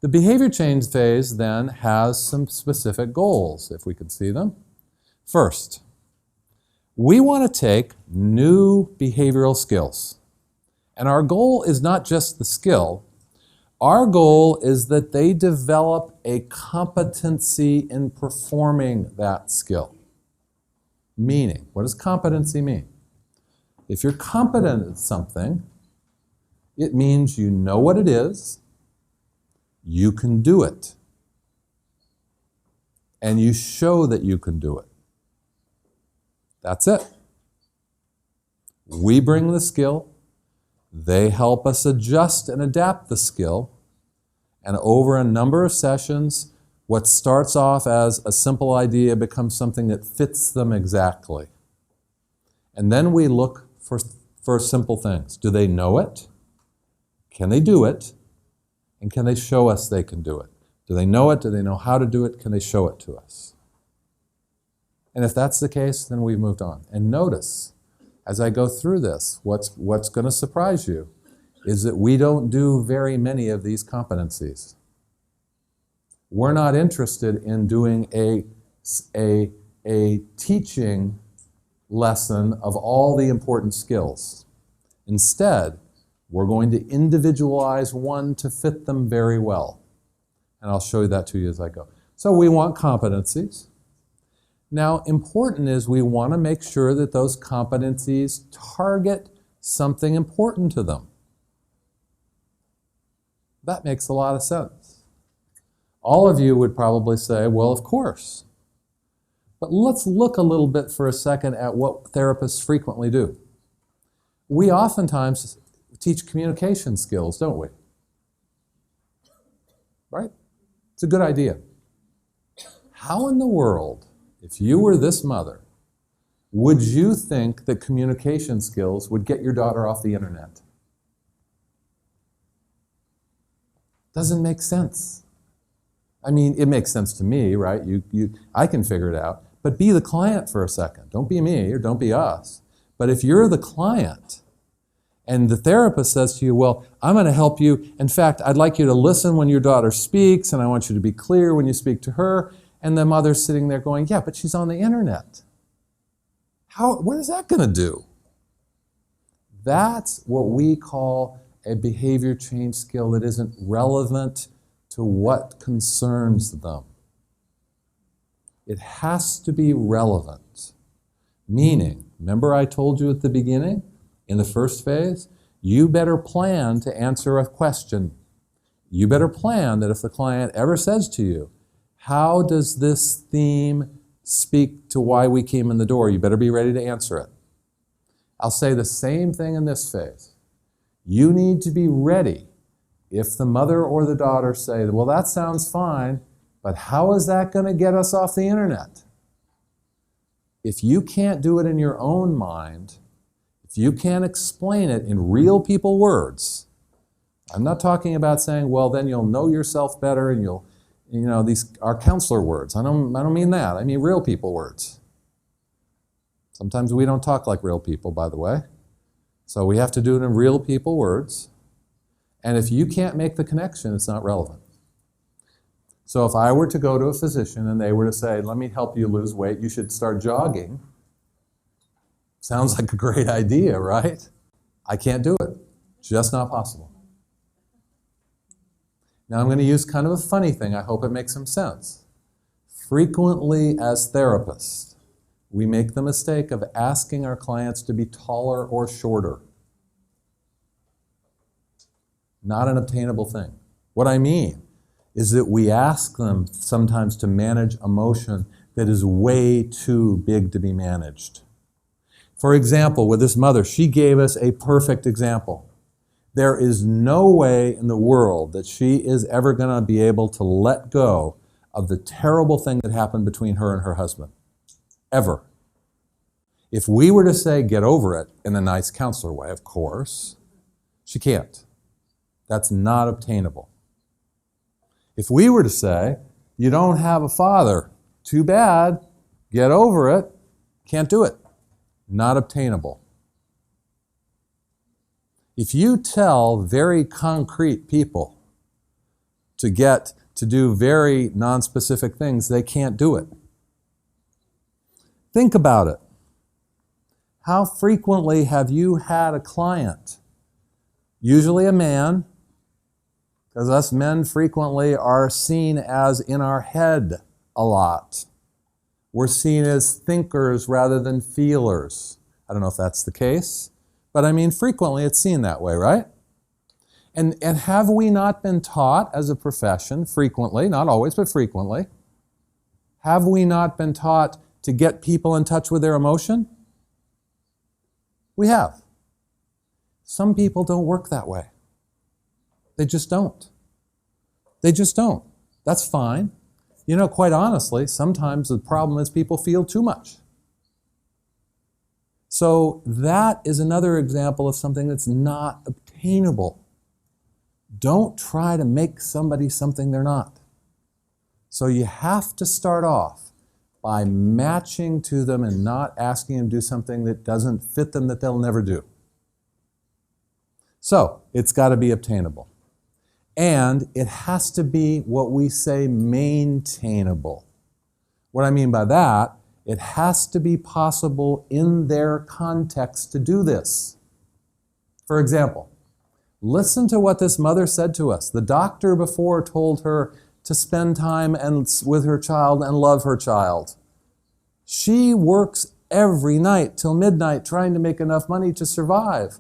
The behavior change phase then has some specific goals, if we could see them. First, we want to take new behavioral skills. And our goal is not just the skill. Our goal is that they develop a competency in performing that skill. Meaning, what does competency mean? If you're competent at something, it means you know what it is, you can do it, and you show that you can do it. That's it. We bring the skill, they help us adjust and adapt the skill, and over a number of sessions, what starts off as a simple idea becomes something that fits them exactly. And then we look for simple things. Do they know it? Can they do it? And can they show us they can do it? Do they know it? Do they know how to do it? Can they show it to us? And if that's the case, then we've moved on. And notice, as I go through this, what's going to surprise you is that we don't do very many of these competencies. We're not interested in doing a teaching lesson of all the important skills. Instead, we're going to individualize one to fit them very well. And I'll show you that to you as I go. So we want competencies. Now, important is we want to make sure that those competencies target something important to them. That makes a lot of sense. All of you would probably say, well, of course. But let's look a little bit for a second at what therapists frequently do. We oftentimes teach communication skills, don't we? Right? It's a good idea. How in the world, if you were this mother, would you think that communication skills would get your daughter off the internet? Doesn't make sense. I mean, it makes sense to me, right? I can figure it out. But be the client for a second. Don't be me or don't be us. But if you're the client and the therapist says to you, well, I'm going to help you. In fact, I'd like you to listen when your daughter speaks, and I want you to be clear when you speak to her. And the mother's sitting there going, yeah, but she's on the internet. What is that going to do? That's what we call a behavior change skill that isn't relevant to what concerns them. It has to be relevant. Meaning, remember I told you at the beginning, in the first phase, you better plan to answer a question. You better plan that if the client ever says to you, how does this theme speak to why we came in the door? You better be ready to answer it. I'll say the same thing in this phase. You need to be ready if the mother or the daughter say, well, that sounds fine, but how is that going to get us off the internet? If you can't do it in your own mind, if you can't explain it in real people words, I'm not talking about saying, well, then you'll know yourself better and you'll, these are counselor words. I don't mean that. I mean real people words. Sometimes we don't talk like real people, by the way. So we have to do it in real people words. And if you can't make the connection, it's not relevant. So if I were to go to a physician and they were to say, let me help you lose weight, you should start jogging. Sounds like a great idea, right? I can't do it. Just not possible. Now I'm going to use kind of a funny thing. I hope it makes some sense. Frequently as therapists, we make the mistake of asking our clients to be taller or shorter. Not an obtainable thing. What I mean is that we ask them sometimes to manage emotion that is way too big to be managed. For example, with this mother, she gave us a perfect example. There is no way in the world that she is ever going to be able to let go of the terrible thing that happened between her and her husband. Ever. If we were to say, get over it in a nice counselor way, of course, she can't. That's not obtainable. If we were to say, you don't have a father, too bad, get over it, can't do it. Not obtainable. If you tell very concrete people, to get to do very nonspecific things, they can't do it. Think about it. How frequently have you had a client, usually a man, because us men frequently are seen as in our head a lot. We're seen as thinkers rather than feelers. I don't know if that's the case, but I mean frequently it's seen that way, right? And have we not been taught as a profession, frequently, not always, but frequently, have we not been taught to get people in touch with their emotion? We have. Some people don't work that way. They just don't. They just don't. That's fine. You know, quite honestly, sometimes the problem is people feel too much. So that is another example of something that's not obtainable. Don't try to make somebody something they're not. So you have to start off by matching to them and not asking them to do something that doesn't fit them, that they'll never do. So it's got to be obtainable. And it has to be what we say maintainable. What I mean by that, it has to be possible in their context to do this. For example, listen to what this mother said to us. The doctor before told her to spend time with her child and love her child. She works every night till midnight trying to make enough money to survive.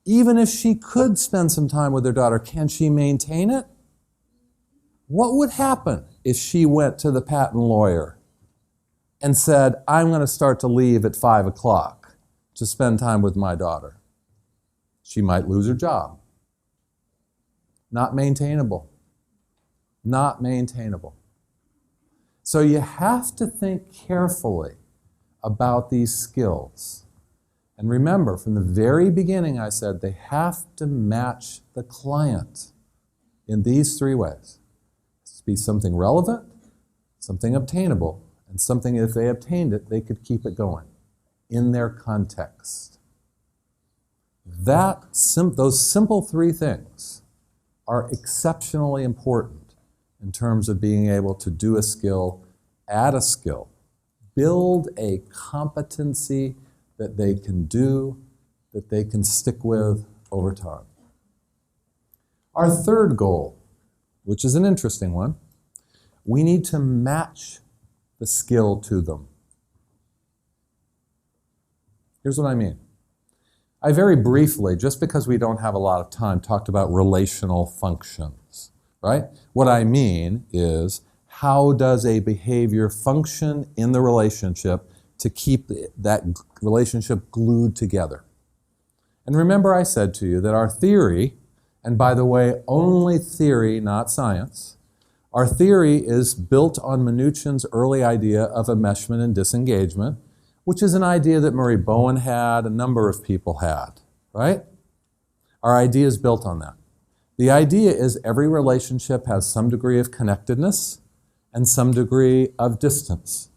Even if she could spend some time with her daughter, can she maintain it? What would happen if she went to the patent lawyer and said, I'm going to start to leave at 5 o'clock to spend time with my daughter? She might lose her job. Not maintainable. Not maintainable. So you have to think carefully about these skills. And remember, from the very beginning I said they have to match the client in these three ways. It has to be something relevant, something obtainable, and something if they obtained it, they could keep it going in their context. Those simple three things are exceptionally important in terms of being able to do a skill, add a skill, build a competency that they can do, that they can stick with over time. Our third goal, which is an interesting one, we need to match the skill to them. Here's what I mean. I very briefly, just because we don't have a lot of time, talked about relational functions, right? What I mean is, how does a behavior function in the relationship to keep that relationship glued together? And remember I said to you that our theory, and by the way, only theory, not science, our theory is built on Minuchin's early idea of enmeshment and disengagement, which is an idea that Murray Bowen had, a number of people had, right? Our idea is built on that. The idea is every relationship has some degree of connectedness and some degree of distance.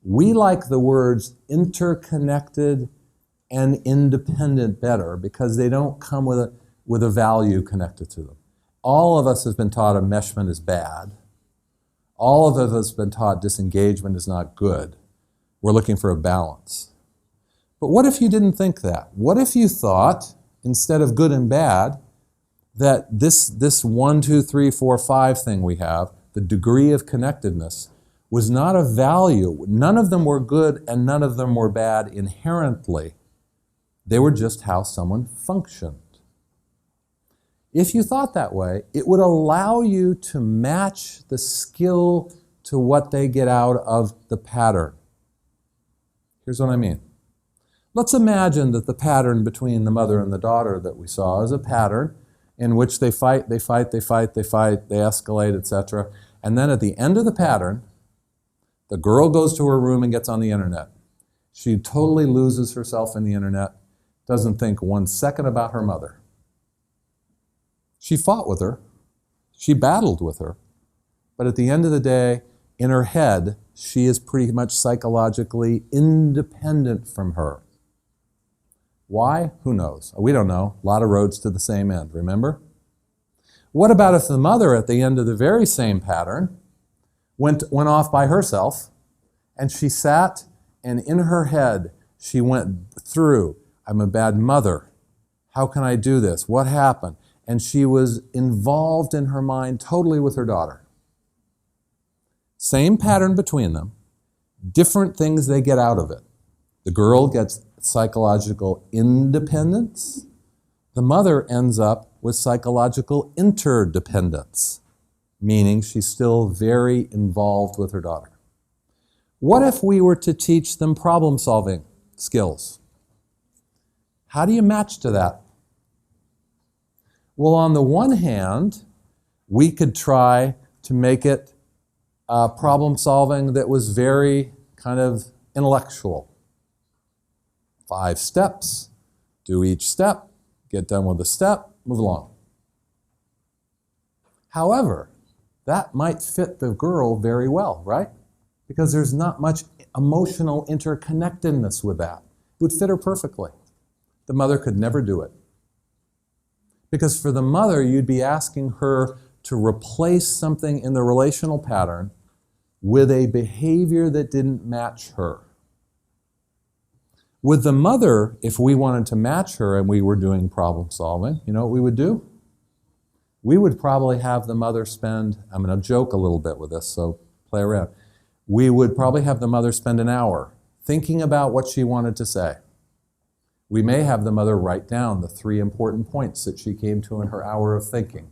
We like the words interconnected and independent better because they don't come with a value connected to them. All of us have been taught enmeshment is bad. All of us have been taught disengagement is not good. We're looking for a balance. But what if you didn't think that? What if you thought, instead of good and bad, that this 1, 2, 3, 4, 5 thing we have, the degree of connectedness, was not a value. None of them were good and none of them were bad inherently. They were just how someone functioned. If you thought that way, it would allow you to match the skill to what they get out of the pattern. Here's what I mean. Let's imagine that the pattern between the mother and the daughter that we saw is a pattern in which they fight, they escalate, etc. And then at the end of the pattern, the girl goes to her room and gets on the internet. She totally loses herself in the internet, doesn't think 1 second about her mother. She fought with her, she battled with her, but at the end of the day, in her head, she is pretty much psychologically independent from her. Why? Who knows? We don't know. A lot of roads to the same end, remember? What about if the mother at the end of the very same pattern went off by herself, and she sat, and in her head she went through, I'm a bad mother. How can I do this? What happened? And she was involved in her mind totally with her daughter. Same pattern between them, different things they get out of it. The girl gets psychological independence. The mother ends up with psychological interdependence, meaning she's still very involved with her daughter. What if we were to teach them problem-solving skills? How do you match to that? Well, on the one hand, we could try to make it problem-solving that was very kind of intellectual. 5 steps, do each step, get done with the step, move along. However, that might fit the girl very well, right? Because there's not much emotional interconnectedness with that. It would fit her perfectly. The mother could never do it. Because for the mother, you'd be asking her to replace something in the relational pattern with a behavior that didn't match her. With the mother, if we wanted to match her and we were doing problem solving, you know what we would do? We would probably have the mother spend, I'm going to joke a little bit with this, so play around. We would probably have the mother spend an hour thinking about what she wanted to say. We may have the mother write down the 3 important points that she came to in her hour of thinking.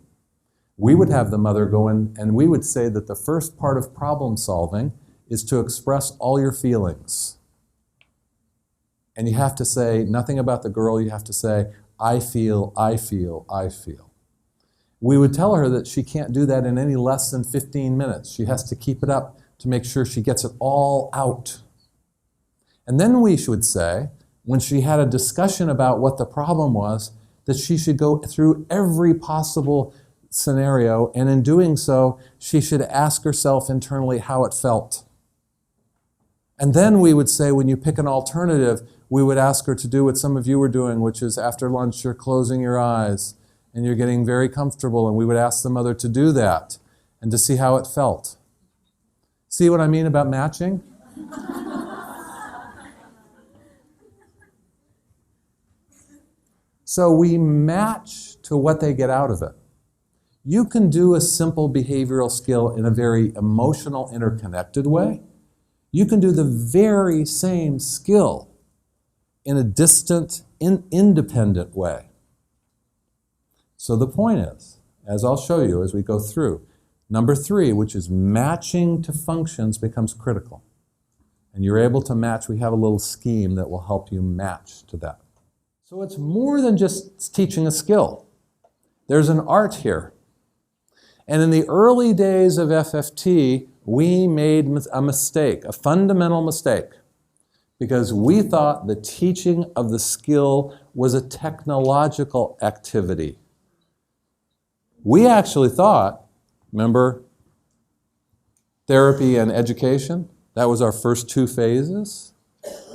We would have the mother go in and we would say that the first part of problem solving is to express all your feelings. And you have to say nothing about the girl, you have to say, I feel, I feel, I feel. We would tell her that she can't do that in any less than 15 minutes. She has to keep it up to make sure she gets it all out. And then we should say, when she had a discussion about what the problem was, that she should go through every possible scenario, and in doing so, she should ask herself internally how it felt. And then we would say, when you pick an alternative, we would ask her to do what some of you were doing, which is after lunch, you're closing your eyes, and you're getting very comfortable, and we would ask the mother to do that, and to see how it felt. See what I mean about matching? So we match to what they get out of it. You can do a simple behavioral skill in a very emotional, interconnected way. You can do the very same skill in a distant, independent way. So the point is, as I'll show you as we go through, number 3, which is matching to functions, becomes critical. And you're able to match. We have a little scheme that will help you match to that. So it's more than just teaching a skill. There's an art here. And in the early days of FFT, we made a mistake, a fundamental mistake, because we thought the teaching of the skill was a technological activity. We actually thought, remember, therapy and education, that was our first 2 phases.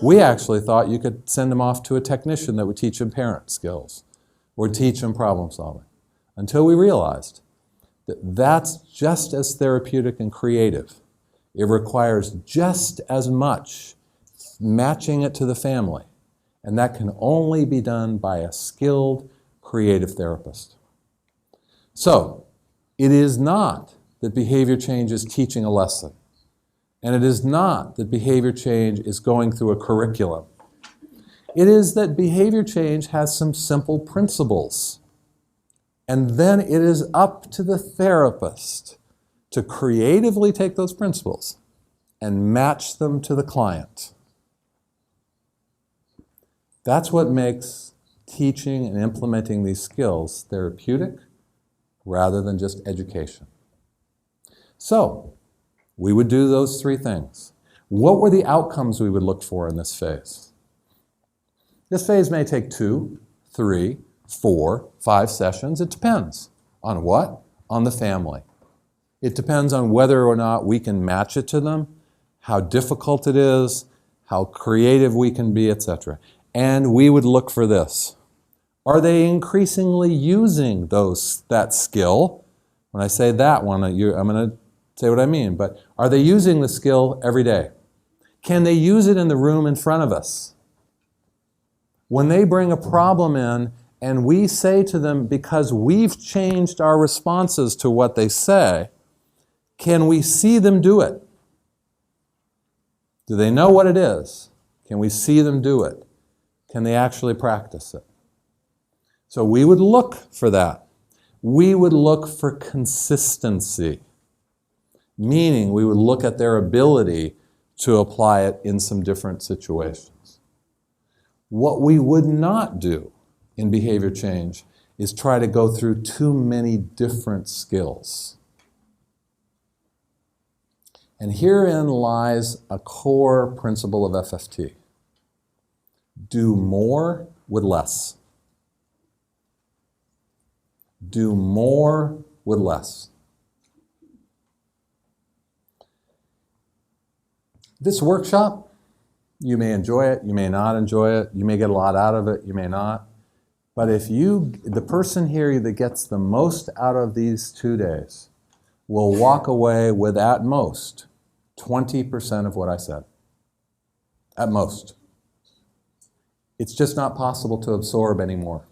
We actually thought you could send them off to a technician that would teach them parent skills or teach them problem solving, until we realized that that's just as therapeutic and creative. It requires just as much matching it to the family, and that can only be done by a skilled, creative therapist. So, it is not that behavior change is teaching a lesson, and it is not that behavior change is going through a curriculum. It is that behavior change has some simple principles, and then it is up to the therapist to creatively take those principles and match them to the client. That's what makes teaching and implementing these skills therapeutic rather than just education. So, we would do those 3 things. What were the outcomes we would look for in this phase? This phase may take 2, 3, 4, 5 sessions. It depends. On what? On the family. It depends on whether or not we can match it to them, how difficult it is, how creative we can be, etc. And we would look for this. Are they increasingly using that skill? When I say that one, I'm going to say what I mean, but are they using the skill every day? Can they use it in the room in front of us? When they bring a problem in and we say to them, because we've changed our responses to what they say, can we see them do it? Do they know what it is? Can we see them do it? Can they actually practice it? So we would look for that. We would look for consistency, meaning we would look at their ability to apply it in some different situations. What we would not do in behavior change is try to go through too many different skills. And herein lies a core principle of FFT. Do more with less. Do more with less. This workshop, you may enjoy it, you may not enjoy it, you may get a lot out of it, you may not. But if the person here that gets the most out of these 2 days will walk away with at most 20% of what I said. At most. It's just not possible to absorb anymore.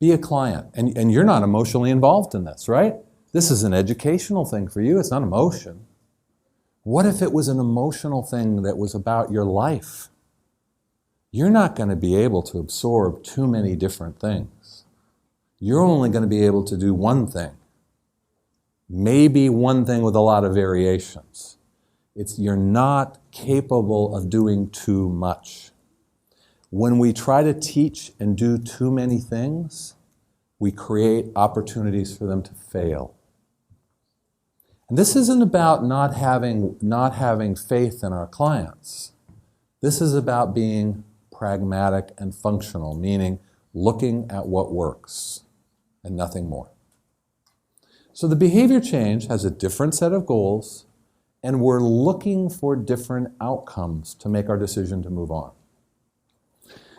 Be a client. And you're not emotionally involved in this, right? This is an educational thing for you. It's not emotion. What if it was an emotional thing that was about your life? You're not going to be able to absorb too many different things. You're only going to be able to do one thing. Maybe one thing with a lot of variations. You're not capable of doing too much. When we try to teach and do too many things, we create opportunities for them to fail. And this isn't about not having faith in our clients. This is about being pragmatic and functional, meaning looking at what works and nothing more. So the behavior change has a different set of goals, and we're looking for different outcomes to make our decision to move on.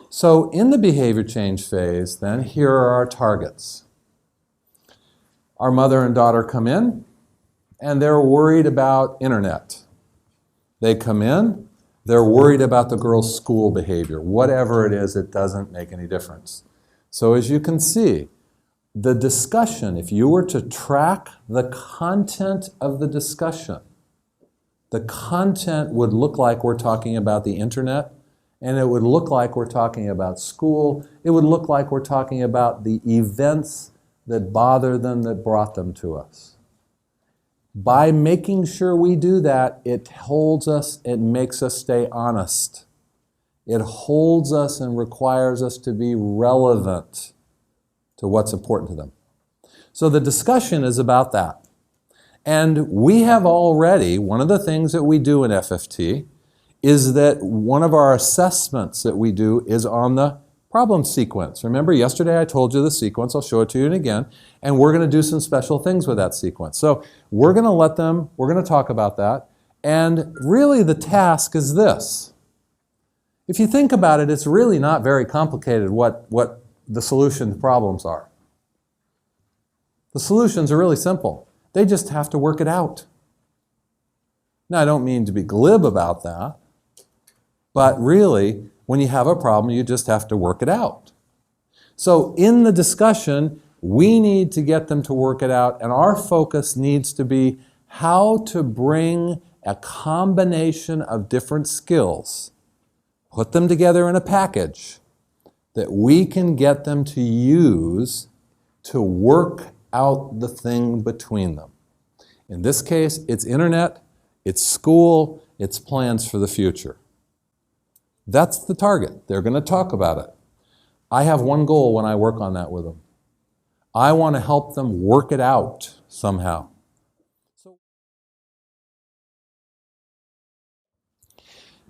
So in the behavior change phase, then, here are our targets. Our mother and daughter come in, and they're worried about internet. They come in, they're worried about the girl's school behavior. Whatever it is, it doesn't make any difference. So as you can see, the discussion, if you were to track the content of the discussion, the content would look like we're talking about the internet, and it would look like we're talking about school. It would look like we're talking about the events that bother them, that brought them to us. By making sure we do that, it holds us, it makes us stay honest. It holds us and requires us to be relevant to what's important to them. So the discussion is about that. And we have already, one of the things that we do in FFT is that one of our assessments that we do is on the problem sequence. Remember, yesterday I told you the sequence. I'll show it to you again. And we're going to do some special things with that sequence. So we're going to talk about that. And really the task is this. If you think about it, it's really not very complicated what the solution to problems are. The solutions are really simple. They just have to work it out. Now, I don't mean to be glib about that, but really, when you have a problem, you just have to work it out. So in the discussion, we need to get them to work it out, and our focus needs to be how to bring a combination of different skills, put them together in a package that we can get them to use to work out the thing between them. In this case, it's internet, it's school, it's plans for the future. That's the target. They're going to talk about it. I have one goal when I work on that with them. I want to help them work it out somehow. So,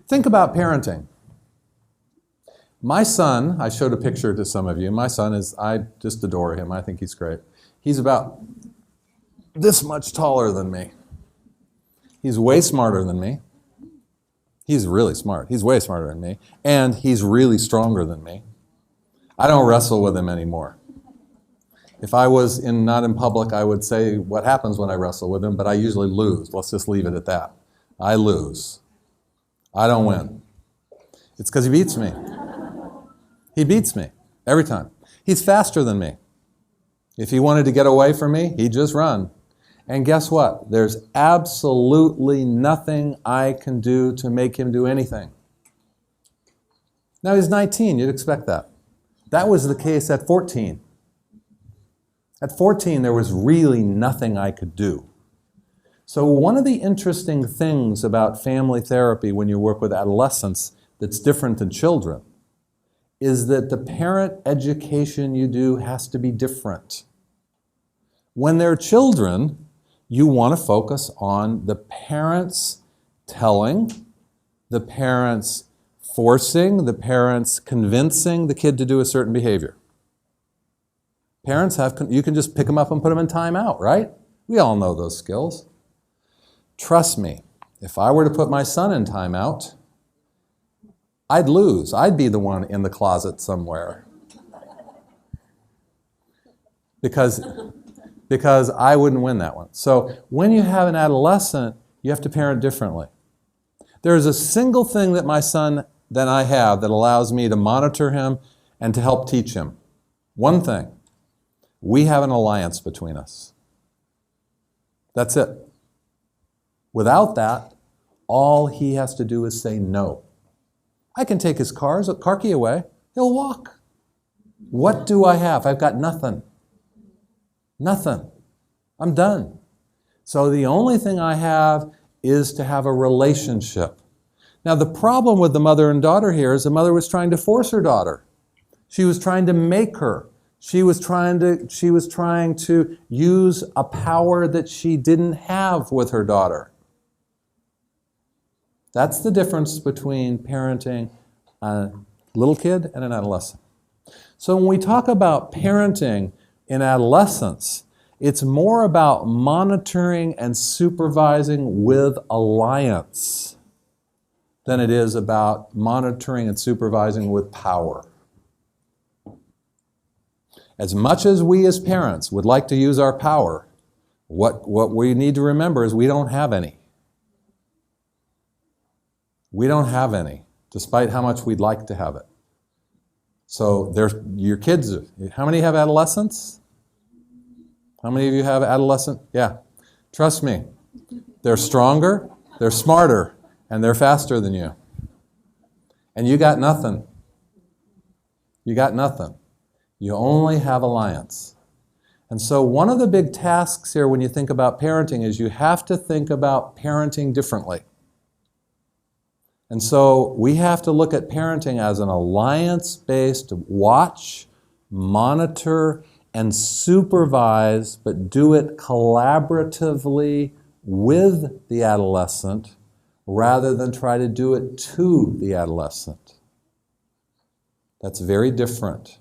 think about parenting. My son, I showed a picture to some of you. My son I just adore him. I think he's great. He's about this much taller than me. He's way smarter than me. He's really smart. He's way smarter than me. And he's really stronger than me. I don't wrestle with him anymore. If I was not in public, I would say what happens when I wrestle with him, but I usually lose. Let's just leave it at that. I lose. I don't win. It's because he beats me. He beats me every time. He's faster than me. If he wanted to get away from me, he'd just run. And guess what? There's absolutely nothing I can do to make him do anything. Now he's 19, you'd expect that. That was the case at 14. At 14, there was really nothing I could do. So one of the interesting things about family therapy when you work with adolescents that's different than children is that the parent education you do has to be different. When they're children, you want to focus on the parents telling, the parents forcing, the parents convincing the kid to do a certain behavior. Parents you can just pick them up and put them in timeout, right? We all know those skills. Trust me, if I were to put my son in timeout, I'd lose. I'd be the one in the closet somewhere. Because I wouldn't win that one. So when you have an adolescent, you have to parent differently. There's a single thing that I have that allows me to monitor him and to help teach him. One thing. We have an alliance between us. That's it. Without that, all he has to do is say no. I can take his car key away. He'll walk. What do I have? I've got nothing. Nothing. I'm done. So the only thing I have is to have a relationship. Now the problem with the mother and daughter here is the mother was trying to force her daughter. She was trying to make her. She was trying to use a power that she didn't have with her daughter. That's the difference between parenting a little kid and an adolescent. So when we talk about parenting in adolescence, it's more about monitoring and supervising with alliance than it is about monitoring and supervising with power. As much as we as parents would like to use our power, what we need to remember is we don't have any. We don't have any, despite how much we'd like to have it. So your kids, how many have adolescents? How many of you have adolescent? Yeah. Trust me, they're stronger, they're smarter, and they're faster than you. And you got nothing. You got nothing. You only have alliance. And so one of the big tasks here when you think about parenting is you have to think about parenting differently. And so we have to look at parenting as an alliance-based watch, monitor, and supervise, but do it collaboratively with the adolescent rather than try to do it to the adolescent. That's very different.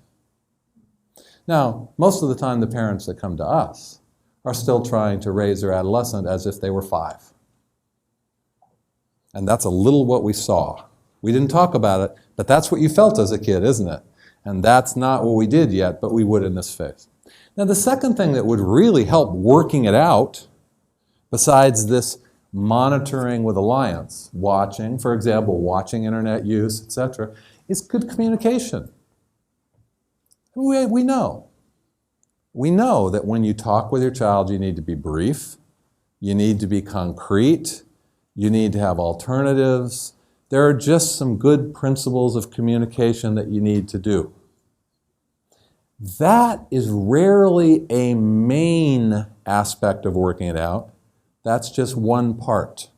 Now, most of the time the parents that come to us are still trying to raise their adolescent as if they were 5. And that's a little what we saw. We didn't talk about it, but that's what you felt as a kid, isn't it? And that's not what we did yet, but we would in this phase. Now, the second thing that would really help working it out, besides this monitoring with alliance, watching, for example, watching internet use, etc., is good communication. We know. We know that when you talk with your child, you need to be brief, you need to be concrete, you need to have alternatives. There are just some good principles of communication that you need to do. That is rarely a main aspect of working it out. That's just one part.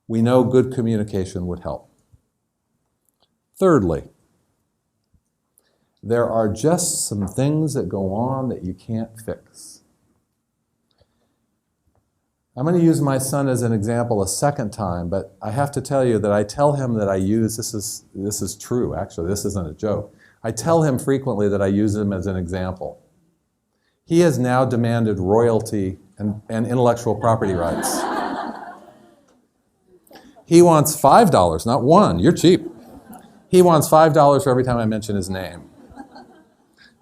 We know good communication would help. Thirdly, there are just some things that go on that you can't fix. I'm going to use my son as an example a second time, but I have to tell you that I tell him that I use, this is true actually, this isn't a joke. I tell him frequently that I use him as an example. He has now demanded royalty and intellectual property rights. He wants $5, not 1, you're cheap. He wants $5 for every time I mention his name.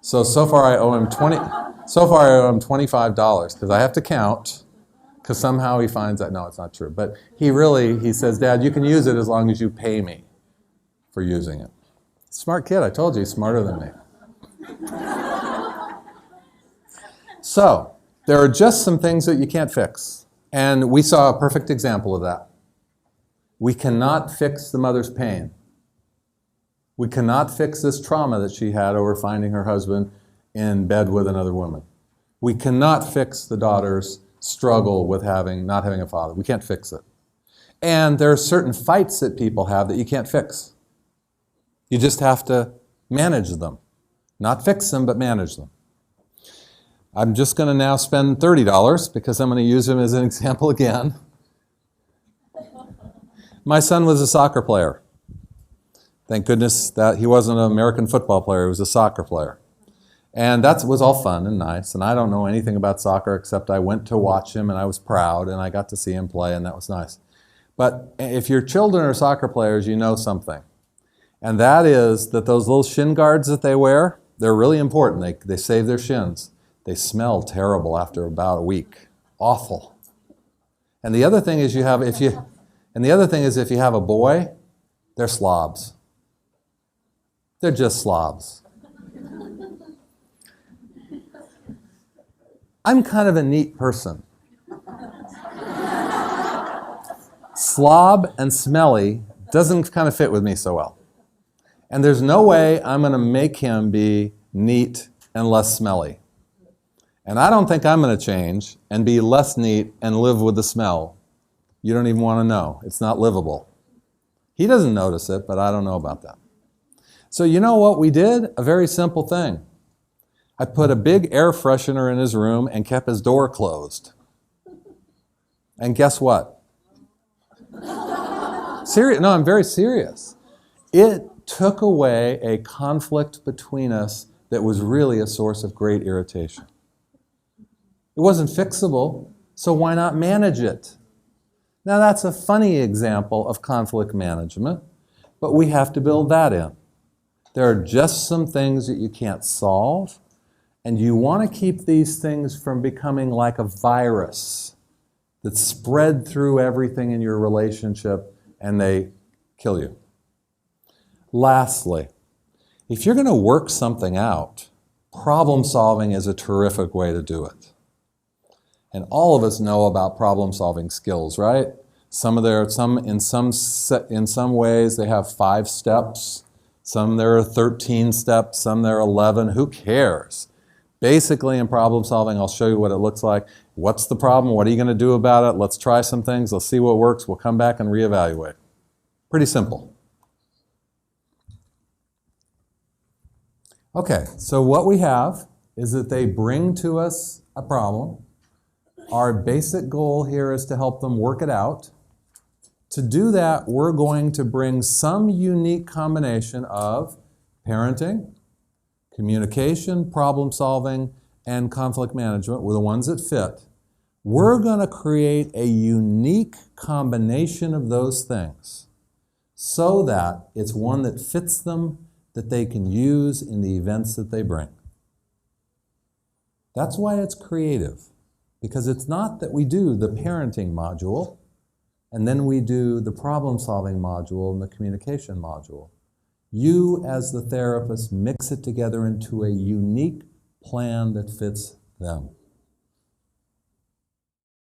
So far I owe him $25 because I have to count, because somehow he finds that, no, it's not true. But he says, Dad, you can use it as long as you pay me for using it. Smart kid, I told you, he's smarter than me. So, there are just some things that you can't fix. And we saw a perfect example of that. We cannot fix the mother's pain. We cannot fix this trauma that she had over finding her husband in bed with another woman. We cannot fix the daughter's struggle with not having a father. We can't fix it. And there are certain fights that people have that you can't fix. You just have to manage them. Not fix them, but manage them. I'm just going to now spend $30 because I'm going to use him as an example again. My son was a soccer player. Thank goodness that he wasn't an American football player, he was a soccer player. And that was all fun and nice, and I don't know anything about soccer except I went to watch him and I was proud and I got to see him play and that was nice. But if your children are soccer players, you know something. And that is that those little shin guards that they wear, they're really important. They save their shins. They smell terrible after about a week. Awful. And the other thing is if you have a boy, they're slobs. They're just slobs. I'm kind of a neat person. Slob and smelly doesn't kind of fit with me so well. And there's no way I'm going to make him be neat and less smelly. And I don't think I'm going to change and be less neat and live with the smell. You don't even want to know. It's not livable. He doesn't notice it, but I don't know about that. So you know what we did? A very simple thing. I put a big air freshener in his room and kept his door closed. And guess what? No, I'm very serious. It took away a conflict between us that was really a source of great irritation. It wasn't fixable, so why not manage it? Now that's a funny example of conflict management, but we have to build that in. There are just some things that you can't solve, and you want to keep these things from becoming like a virus that spread through everything in your relationship and they kill you. Lastly, if you're going to work something out, problem solving is a terrific way to do it. And all of us know about problem solving skills, right? In some ways they have 5 steps, some there are 13 steps, some there are 11. Who cares? Basically, in problem solving, I'll show you what it looks like. What's the problem? What are you going to do about it? Let's try some things. Let's see what works. We'll come back and reevaluate. Pretty simple. Okay, so what we have is that they bring to us a problem. Our basic goal here is to help them work it out. To do that, we're going to bring some unique combination of parenting, communication, problem solving, and conflict management were the ones that fit. We're going to create a unique combination of those things so that it's one that fits them, that they can use in the events that they bring. That's why it's creative, because it's not that we do the parenting module and then we do the problem-solving module and the communication module. You, as the therapist, mix it together into a unique plan that fits them.